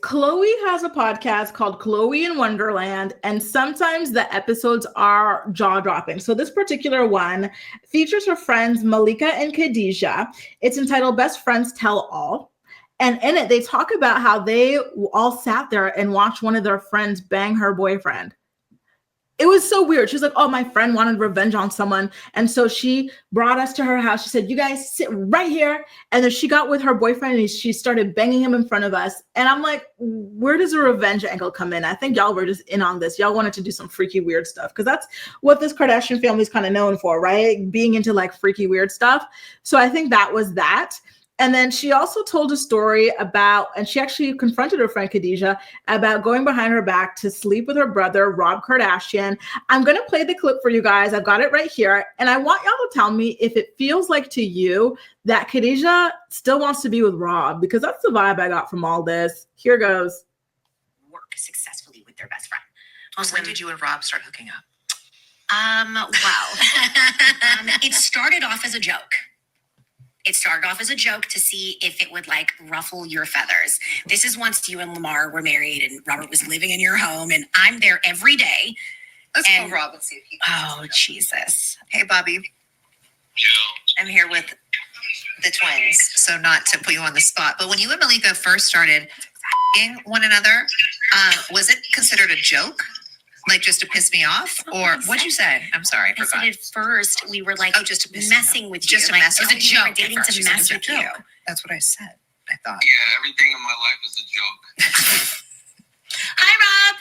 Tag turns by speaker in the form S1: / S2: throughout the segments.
S1: Khloe has a podcast called Khloe in Wonderland, and sometimes the episodes are jaw-dropping. So this particular one features her friends Malika and Khadijah. It's entitled Best Friends Tell All. And in it, they talk about how they all sat there and watched one of their friends bang her boyfriend. It was so weird. She was like, oh, my friend wanted revenge on someone. And so she brought us to her house. She said, you guys sit right here. And then she got with her boyfriend and she started banging him in front of us. And I'm like, where does the revenge angle come in? I think y'all were just in on this. Y'all wanted to do some freaky weird stuff because that's what this Kardashian family is kind of known for, right? Being into like freaky weird stuff. So I think that was that. And then she also told a story about, and she actually confronted her friend Khadijah about going behind her back to sleep with her brother, Rob Kardashian. I'm going to play the clip for you guys. I've got it right here. And I want y'all to tell me if it feels like to you that Khadijah still wants to be with Rob, because that's the vibe I got from all this. Here goes.
S2: Work successfully with their best friend.
S3: When did you and Rob start hooking up?
S2: It started off as a joke. It started off as a joke to see if it would like ruffle your feathers. This is once you and Lamar were married and Robert was living in your home and I'm there every day.
S3: Let's call Rob and see if he can.
S2: Oh, Jesus.
S3: Hey, Bobby.
S4: Yeah.
S3: I'm here with the twins, so not to put you on the spot, but when you and Malika first started one another, was it considered a joke? Like just to piss me off? Or what'd you say? I'm sorry.
S2: I said at first we were like
S3: just to piss
S2: messing with you.
S3: Just to
S2: like,
S3: mess
S2: it was a
S3: with you.
S2: joke. Dating to mess with you.
S3: That's what I said. I thought.
S4: Yeah, everything in my life is a joke.
S2: Hi, Rob.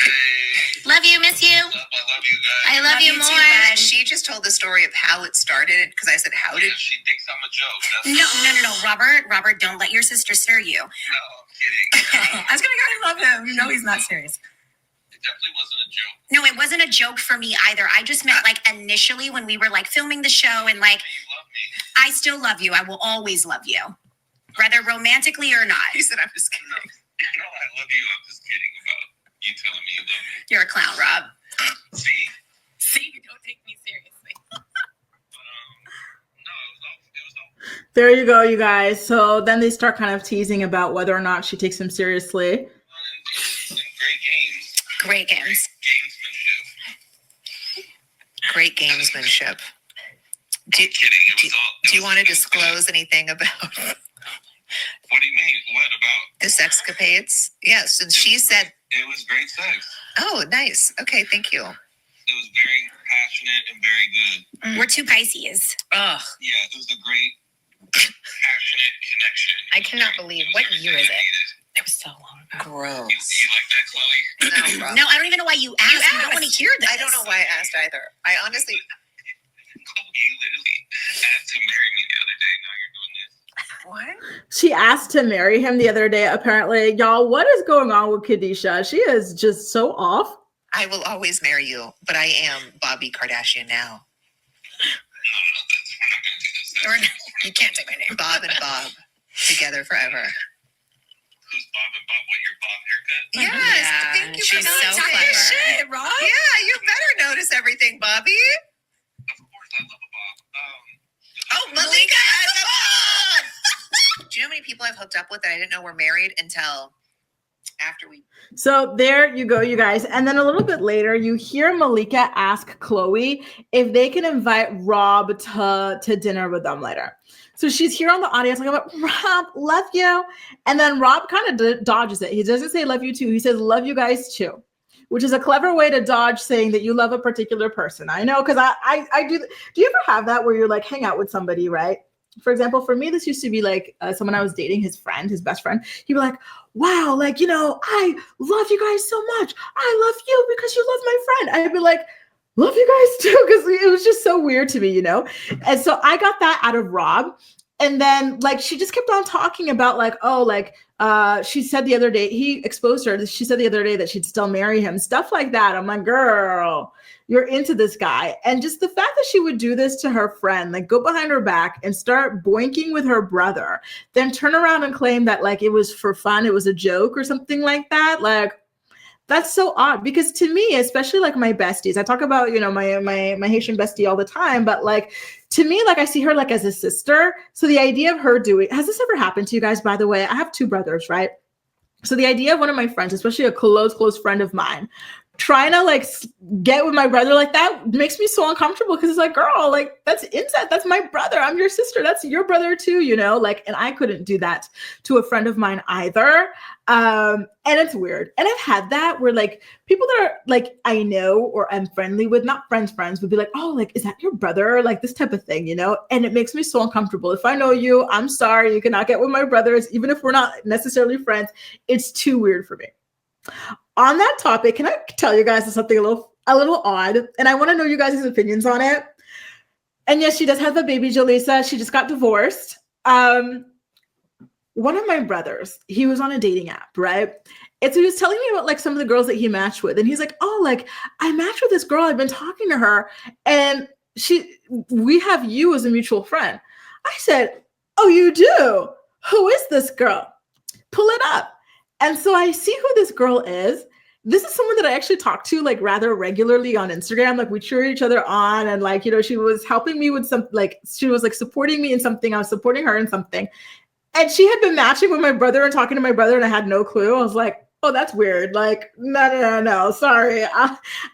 S4: Hey.
S2: Love you. Miss you.
S4: I love you guys.
S2: I love you more.
S3: Too, but she just told the story of how it started because I said, how did
S4: she thinks I'm a joke?
S2: No. Robert, don't let your sister stir you.
S4: No, I'm kidding.
S3: I was gonna go and love him. You know he's not serious.
S4: Definitely wasn't a joke.
S2: No, it wasn't a joke for me either. I just meant like initially when we were like filming the show and like,
S4: You love me.
S2: I still love you. I will always love you, whether romantically or not.
S3: He said, I'm just kidding.
S4: No, I love you. I'm just kidding about you telling me you love me.
S2: You're a clown, Rob.
S4: See,
S2: you don't take me seriously.
S4: No, it was all.
S1: There you go, you guys. So then they start kind of teasing about whether or not she takes him seriously.
S4: And great games.
S2: Great games.
S3: Great gamesmanship.
S4: I'm kidding.
S3: Do you want to disclose anything about
S4: What do you mean? What about?
S3: the sexcapades? Yes, and she said,
S4: It was great sex.
S3: oh, nice. Okay, thank you.
S4: It was very passionate and very good.
S2: We're two Pisces.
S3: Ugh.
S4: Yeah, it was a great passionate connection.
S2: I cannot believe. What year is it?
S3: It was so long ago. Gross.
S4: You like that, Khloe?
S3: No, Rob.
S2: No, I don't even know why you asked. I don't want to hear this.
S3: I don't know why I asked either. I honestly,
S4: Khloe, you literally asked to marry me the other day. Now you're doing this.
S3: what?
S1: She asked to marry him the other day, apparently. Y'all, what is going on with Khadijah? She is just so off.
S3: I will always marry you, but I am Bobby Kardashian now.
S4: No, we're not going to do this.
S2: You can't take my name.
S3: Bob and Bob together forever.
S4: Who's Bob and Bob? What, your Bob haircut?
S3: Yes,
S2: Yeah,
S3: thank you
S2: she's
S3: for
S2: so
S3: noticing
S2: clever.
S3: shit, Rob. Yeah, you better notice everything, Bobby.
S4: Of course, I love a Bob.
S3: Oh, Malika has a Bob! Do you know how many people I've hooked up with that I didn't know were married until after we...
S1: So there you go, you guys. And then a little bit later, you hear Malika ask Khloe if they can invite Rob to dinner with them later. So she's here on the audience like, Rob, love you. And then Rob kind of dodges it. He doesn't say love you too. He says love you guys too, which is a clever way to dodge saying that you love a particular person. I know, because I do. Do you ever have that where you're like hang out with somebody, right? For example, for me, this used to be like someone I was dating, his best friend. He'd be like, wow, like, I love you guys so much. I love you because you love my friend. I'd be like, love you guys too, because it was just so weird to me, And so I got that out of Rob. And then like she just kept on talking about like, oh, like she said the other day, he exposed her. She said the other day that she'd still marry him, stuff like that. I'm like, girl, you're into this guy. And just the fact that she would do this to her friend, like go behind her back and start boinking with her brother, then turn around and claim that like it was for fun, it was a joke or something like that. Like, that's so odd, because to me, especially like my besties, I talk about, my Haitian bestie all the time, but like, to me, like I see her like as a sister. So the idea of her has this ever happened to you guys, by the way? I have two brothers, right? So the idea of one of my friends, especially a close friend of mine, trying to like get with my brother like that makes me so uncomfortable because it's like, girl, like that's incest. That's my brother. I'm your sister. That's your brother too, you know? Like, and I couldn't do that to a friend of mine either. And it's weird. And I've had that where like people that are like, I know or I'm friendly with, not friends, would be like, oh, like, is that your brother? Like this type of thing, you know? And it makes me so uncomfortable. If I know you, I'm sorry, you cannot get with my brothers, even if we're not necessarily friends. It's too weird for me. On that topic, can I tell you guys something a little odd? And I want to know you guys' opinions on it. And yes, she does have a baby, Jaleesa. She just got divorced. One of my brothers, he was on a dating app, right? And so he was telling me about like some of the girls that he matched with. And he's like, oh, like I matched with this girl. I've been talking to her. And we have you as a mutual friend. I said, oh, you do? Who is this girl? Pull it up. And so I see who this girl is. This is someone that I actually talk to like rather regularly on Instagram. Like we cheer each other on. And like, you know, she was helping me with some, like she was like supporting me in something. I was supporting her in something. And she had been matching with my brother and talking to my brother and I had no clue. I was like, oh, that's weird. Like, no. Sorry.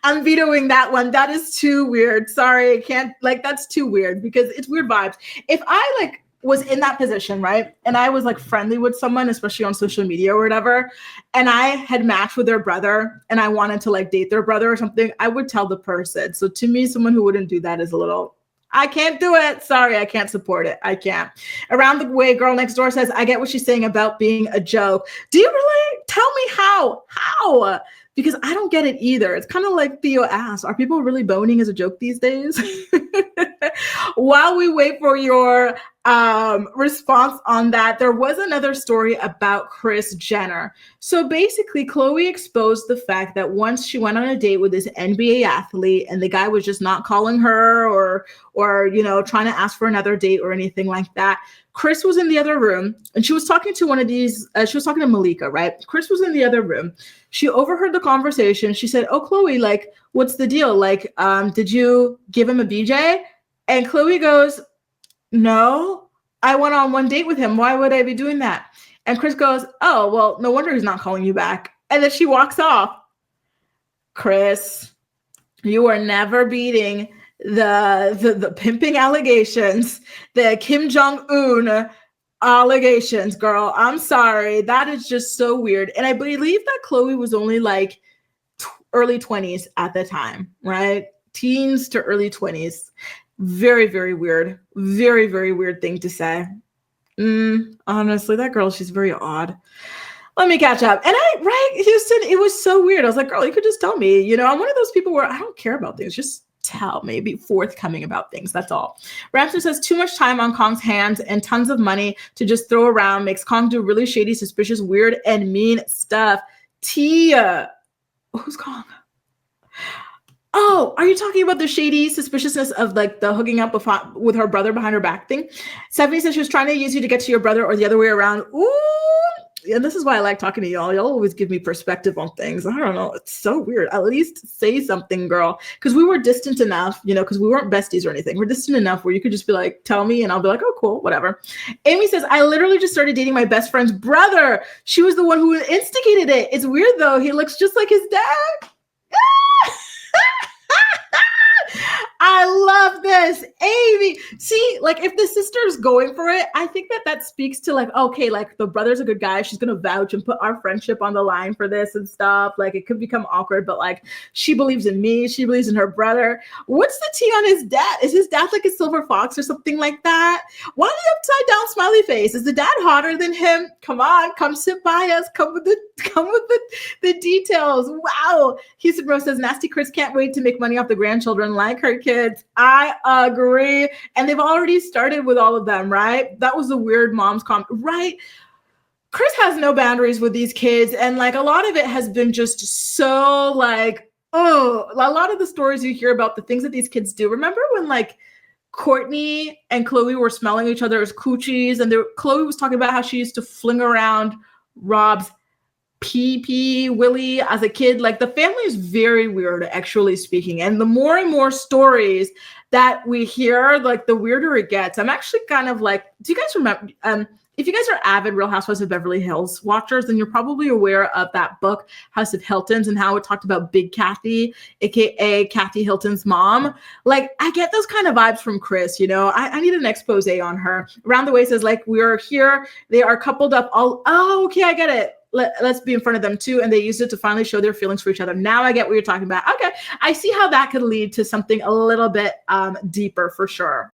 S1: I'm vetoing that one. That is too weird. Sorry. I can't, like, that's too weird because it's weird vibes. If I like was in that position, right? And I was like friendly with someone, especially on social media or whatever, and I had matched with their brother and I wanted to like date their brother or something, I would tell the person. So to me, someone who wouldn't do that is a little, I can't do it. Sorry, I can't support it. I can't. Around the way, girl next door says, I get what she's saying about being a joke. Do you really? Tell me how? How? Because I don't get it either. It's kind of like Theo asked, are people really boning as a joke these days? While we wait for your response on that, there was another story about Kris Jenner. So basically, Khloe exposed the fact that once she went on a date with this NBA athlete and the guy was just not calling her or you know, trying to ask for another date or anything like that, Kris was in the other room and she was talking to one of these, she was talking to Malika, right? Kris was in the other room. She overheard the conversation. She said, oh, Khloe, like, what's the deal? Like, did you give him a BJ? And Khloe goes, no, I went on one date with him. Why would I be doing that? And Kris goes, oh, well, no wonder he's not calling you back. And then she walks off. Kris, you are never beating the pimping allegations, the Kim Jong-un allegations, girl. I'm sorry. That is just so weird. And I believe that Khloe was only like early 20s at the time, right? Teens to early 20s. Very, very weird. Very, very weird thing to say. Honestly, that girl, she's very odd. Let me catch up. And Houston, it was so weird. I was like, girl, you could just tell me. You know, I'm one of those people where I don't care about things. Just tell me, be forthcoming about things. That's all. Ramsey says too much time on Kong's hands and tons of money to just throw around makes Kong do really shady, suspicious, weird, and mean stuff. Tia. Who's Kong? Oh, are you talking about the shady suspiciousness of like the hooking up with her brother behind her back thing? Stephanie says she was trying to use you to get to your brother or the other way around. Ooh. And this is why I like talking to y'all. Y'all always give me perspective on things. I don't know. It's so weird. At least say something, girl. Because we were distant enough, you know, because we weren't besties or anything. We're distant enough where you could just be like, tell me. And I'll be like, oh, cool, whatever. Amy says, I literally just started dating my best friend's brother. She was the one who instigated it. It's weird, though. He looks just like his dad. I love this, Amy. See, like if the sister's going for it, I think that speaks to like, okay, like the brother's a good guy. She's going to vouch and put our friendship on the line for this and stuff. Like it could become awkward, but like she believes in me. She believes in her brother. What's the tea on his dad? Is his dad like a silver fox or something like that? Why the upside down smiley face? Is the dad hotter than him? Come on, come sit by us. Come with the details. Wow. Houston Rose says, nasty Kris can't wait to make money off the grandchildren like her kids. I agree. And they've already started with all of them, right? That was a weird mom's comment, right? Kris has no boundaries with these kids. And like a lot of it has been just so like, oh, a lot of the stories you hear about the things that these kids do. Remember when like Kourtney and Khloe were smelling each other's coochies and Khloe was talking about how she used to fling around Rob's pee Willie as a kid. Like the family is very weird, actually speaking. And the more and more stories that we hear, like the weirder it gets. I'm actually kind of like, do you guys remember? if you guys are avid Real Housewives of Beverly Hills watchers, then you're probably aware of that book, House of Hiltons, and how it talked about Big Kathy, aka Kathy Hilton's mom. Like, I get those kind of vibes from Kris, you know. I need an expose on her. Around the Waist says, like, we're here, they are coupled up all, oh, okay, I get it. Let's be in front of them too. And they used it to finally show their feelings for each other. Now I get what you're talking about. Okay, I see how that could lead to something a little bit deeper for sure.